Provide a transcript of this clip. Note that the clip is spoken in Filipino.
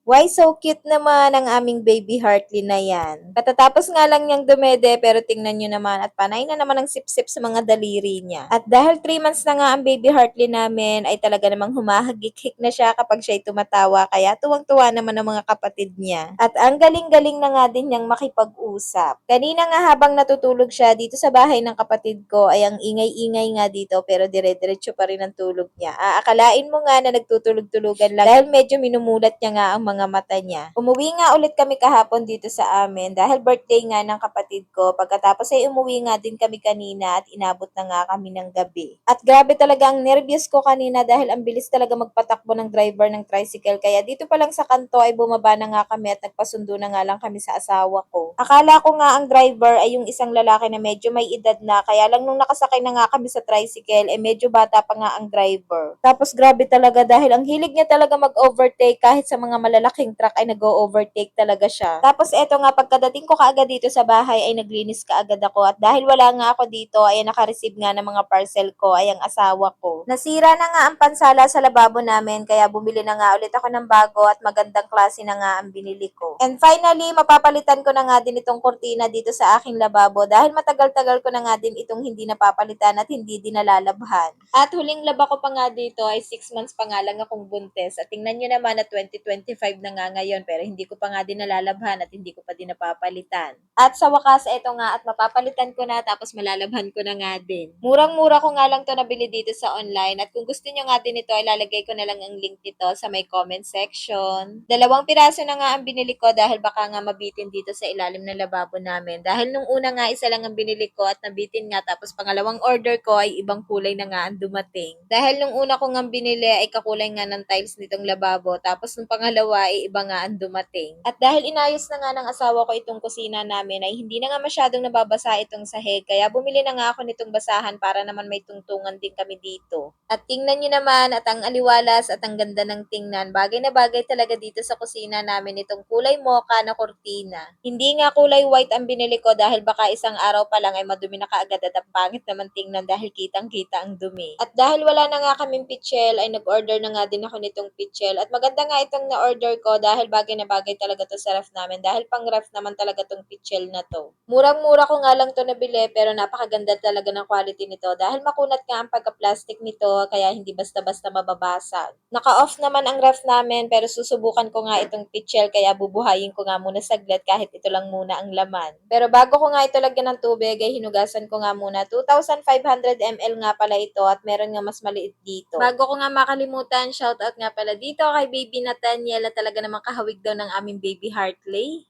Why so cute naman ang aming baby Heartly na yan. Katatapos nga lang niyang dumede pero tingnan niyo naman at panay na naman ang sip-sip sa mga daliri niya. At dahil 3 months na nga ang baby Heartly namin ay talaga namang humahagik-hik na siya kapag siya'y tumatawa kaya tuwang-tuwa naman ang mga kapatid niya. At ang galing-galing na nga din niyang makipag-usap. Kanina nga habang natutulog siya dito sa bahay ng kapatid ko ay ang ingay-ingay nga dito pero dire-diretso pa rin ang tulog niya. Aakalain mo nga na nagtutulog-tulugan lang dahil medyo minumulat niya nga ang mga mata niya. Umuwi nga ulit kami kahapon dito sa amin dahil birthday nga ng kapatid ko. Pagkatapos ay umuwi nga din kami kanina at inabot na nga kami ng gabi. At grabe talaga ang nervyos ko kanina dahil ang bilis talaga magpatakbo ng driver ng tricycle. Kaya dito pa lang sa kanto ay bumaba na nga kami at nagpasundo na nga lang kami sa asawa ko. Akala ko nga ang driver ay yung isang lalaki na medyo may edad na kaya lang nung nakasakay na nga kami sa tricycle eh medyo bata pa nga ang driver. Tapos grabe talaga dahil ang hilig niya talaga mag-overtake kahit sa mga malalaking truck ay nag-overtake talaga siya. Tapos eto nga pagkadating ko kaagad dito sa bahay ay naglinis kaagad ako at dahil wala nga ako dito ay naka-receive nga ng mga parcel ko ay ang asawa ko. Nasira na nga ang pansala sa lababo namin kaya bumili na nga ulit ako ng bago at magandang klase na nga ang binili ko. And finally, mapapalitan ko na nga din itong kurtina dito sa aking lababo dahil matagal-tagal ko na nga din itong hindi napapalitan at hindi din nalalabhan. At huling laba ko pa nga dito ay 6 months pa nga lang akong buntes. At tingnan nyo naman na 2025 na nga ngayon pero hindi ko pa nga din nalalabhan at hindi ko pa din napapalitan. At sa wakas, eto nga at mapapalitan ko na tapos malalabhan ko na nga din. Murang-mura ko nga lang to nabili dito sa online at kung gusto nyo nga din ito, ilalagay ko na lang ang link nito sa may comment section. 2 piraso na nga ang binili ko dahil baka nga mabitin dito sa ilalim ng lababo namin. Dahil nung una nga isa lang ang binili ko at nabitin nga tapos pangalawang order ko ay ibang kulay na nga ang dumating. Dahil nung una ko nga binili ay kakulay nga ng tiles nitong lababo tapos nung pangalawa ay iba nga ang dumating. At dahil inayos na nga ng asawa ko itong kusina namin ay hindi na nga masyadong nababasa itong sahig kaya bumili na nga ako nitong basahan para naman may tungtungan din kami dito. At tingnan nyo naman at ang aliwalas at ang ganda ng tingnan. Bagay na bagay talaga dito sa kusina namin itong kulay mocha na kortina. Hindi nga kulay white ang binili ko dahil baka isang araw pa lang ay madumi na kaagad at ang pangit naman tingnan dahil kitang-kita ang dumi. At dahil wala na nga kaming pitchel ay nag-order na nga din ako nitong pitchel. At maganda nga itong na-order ko dahil bagay na bagay talaga to sa ref namin dahil pang ref naman talaga tong pitchel na to. Murang-mura ko nga lang to nabili pero napakaganda talaga ng quality nito dahil makunat nga ang pagka-plastic nito kaya hindi basta-basta mababasag. Naka-off naman ang ref namin pero susubukan ko nga itong pitchel kaya bubuhayin ko nga muna saglit kahit ito lang muna ang laman. Pero bago ko nga ito lagyan ng tubig ay hinugasan ko nga muna. 2,500 ml nga pala ito at meron nga mas maliit dito. Bago ko nga makalimutan, shoutout nga pala dito kay baby Nathaniel na talaga namang kahawig daw ng aming baby Hartley.